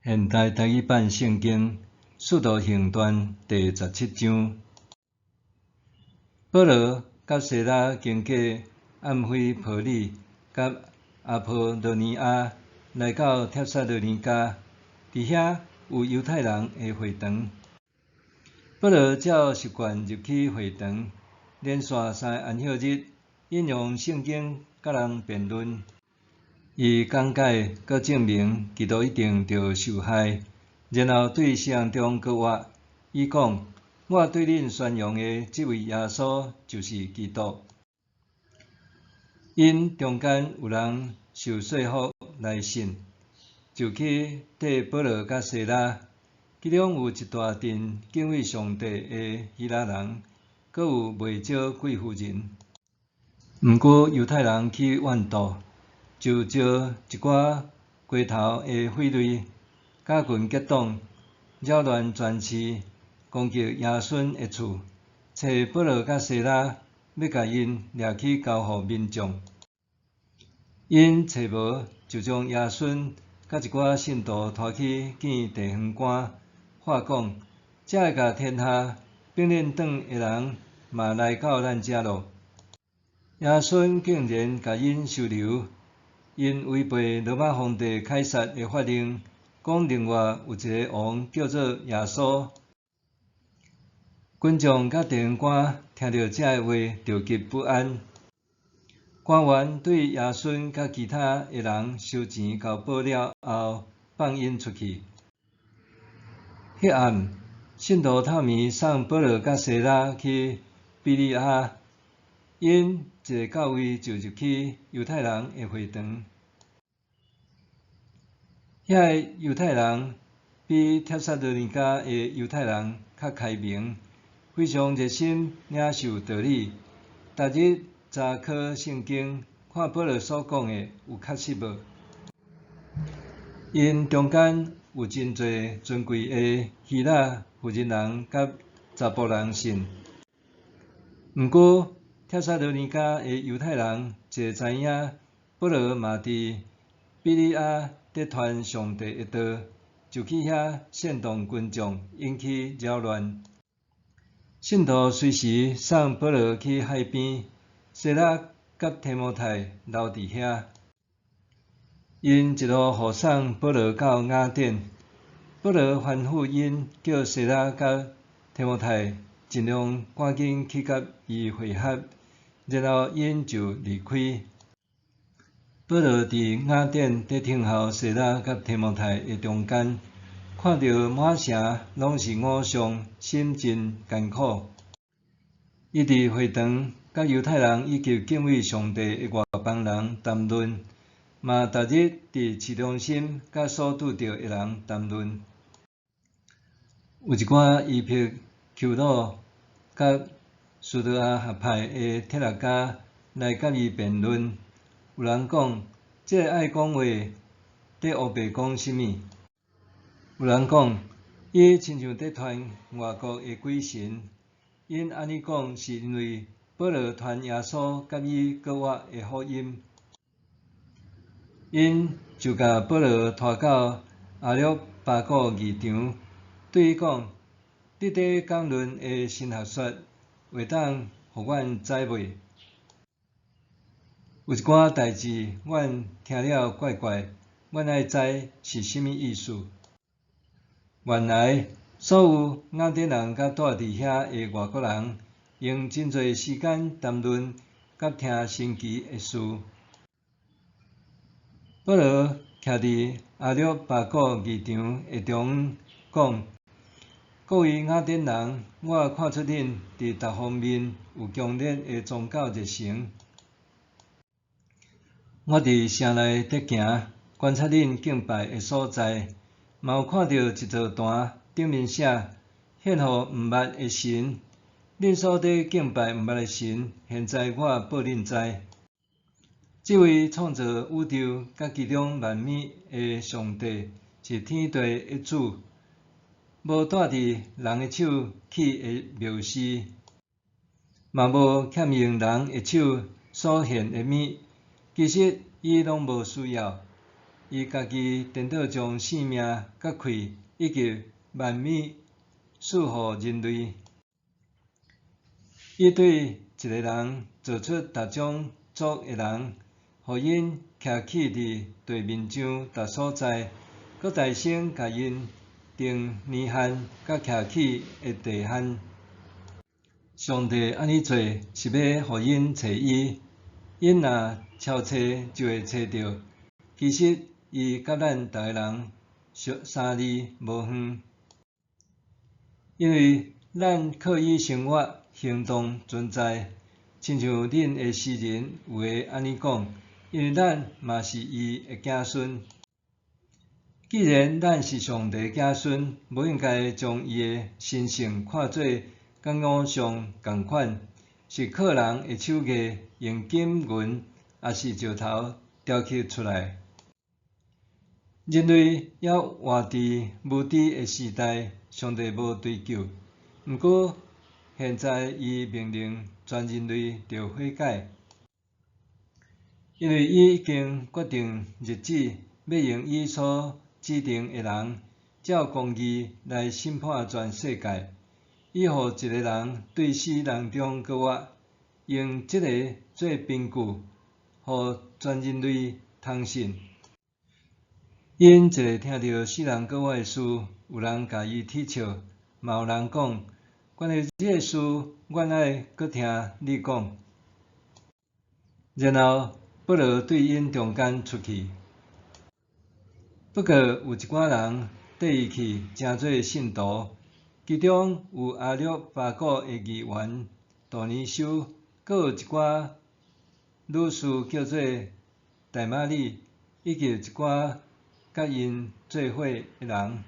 现代台语版圣经使徒行传第17章。保罗甲西拉经过暗菲波里甲阿波罗尼亚，来到帖撒罗尼迦，伫遐有犹太人的会堂。保罗照习惯入去会堂，连续3个安息日，引用圣经甲人辩论。伊讲解佮证明基督一定着受害，然后对世人中搁话，伊讲：我对恁宣扬的这位耶稣就是基督。因中间有人受说服来信，就去缀保罗甲西拉，其中有一大群敬畏上帝的希腊人，佮有袂少贵妇人。毋过犹太人去怨妒，就招一寡街头的匪类，假群结党，扰乱全市，攻击耶稣的厝，找保罗甲西拉，要甲因掠去交互民众。因找无，就将耶稣甲一寡信徒拖去见地方官，话讲：这会甲天下并恁党的人嘛来到咱遮咯。耶稣竟然甲因收留，因违背罗马皇帝凯撒的法令，讲另外有一个王叫做耶稣。群众甲地方官听到这话，着急不安。官员对耶稣甲其他的人收钱交保了后，放因出去。迄暗，信徒透暝送保罗甲西拉去庇哩亚，因一个教位就入去犹太人的会堂。遐个犹太人比帖撒罗尼迦的犹太人较开明，非常热心领受道理。逐日查考圣经，看保罗所讲的有确实无。因中间有真侪尊贵的希腊妇人人甲查甫人信。毋过帖撒罗尼迦的犹太人侪知影保罗嘛伫庇哩亚伫传上帝的道，就去遐煽动群众，引起扰乱。信徒随时送保罗去海边，西拉甲提摩太留伫遐。因一路护送保罗到雅典，保罗吩咐因叫西拉甲提摩太尽量赶紧去甲伊会合，然后因就离开。保罗伫雅典伫听候西拉甲提摩太的中间，看到满城拢是偶像，心真艰苦。伊伫会堂甲犹太人以及敬畏上帝的外邦人谈论，嘛逐日伫市中心甲所拄着的人谈论。有一寡伊庇求罗甲苏德亚合派的铁力家来甲伊辩论。有人讲，这爱讲话伫乌白讲甚物？有人讲，伊亲像伫传外国的鬼神。因安尼讲，是因为保罗传耶稣甲伊搁我的福音。因就甲保罗拖到阿略巴古议场，对伊讲：你伫讲论的神学说，会当互阮知袂？有一寡代志，阮听了怪怪，阮爱知是甚物意思。原来，所有雅典人甲住伫遐的外国人，用真侪时间谈论甲听神奇的事。保罗徛伫阿略巴古议场下中讲：各位雅典人，我看出恁伫逐方面有强烈的宗教热诚。我伫城内伫行，观察恁敬拜的所在，嘛有看到一座坛，顶面写“献互毋捌的神”。恁所伫敬拜毋捌的神，现在我报恁知。这位创造宇宙甲其中万物的上帝，是天地的主，无带伫人的手起的妙事，嘛无欠用人的手所献的物。其实伊拢无需要。伊家己颠倒将性命、甲气以及万米赐予人类。伊对一个人做出逐种族的人，互因徛起伫地面上逐所在，搁大声甲因定年限，甲徛起的地限。上帝安尼做是要互因找伊，因若超找就会找到。其实伊甲咱逐个人相离无远，因为咱靠伊生活、行动、存在，亲像恁的诗人有诶安尼讲，因为咱嘛是伊的子孙。既然咱是上帝的子孙，无应该将伊的神性看做甲偶像共款，是靠人的手艺用金银还是石头雕刻出来。人类还活伫无知的时代，上帝无追究。毋过现在伊命令全人类着悔改，因为伊已经决定日子，要用伊所指定的人，照公义来审判全世界。伊予一个人对死人中搁活，用这个做凭据，互全人类通信。因一个听到死人搁活的事，有人甲伊踢笑，嘛有人讲，关于这个事，阮爱搁听你讲。然后保罗对因中间出去。不过有一寡人缀伊去，诚做信徒。其中有阿略巴古的议员杜尼修，阁有一寡女士叫做大玛丽，以及一寡甲因做伙的人。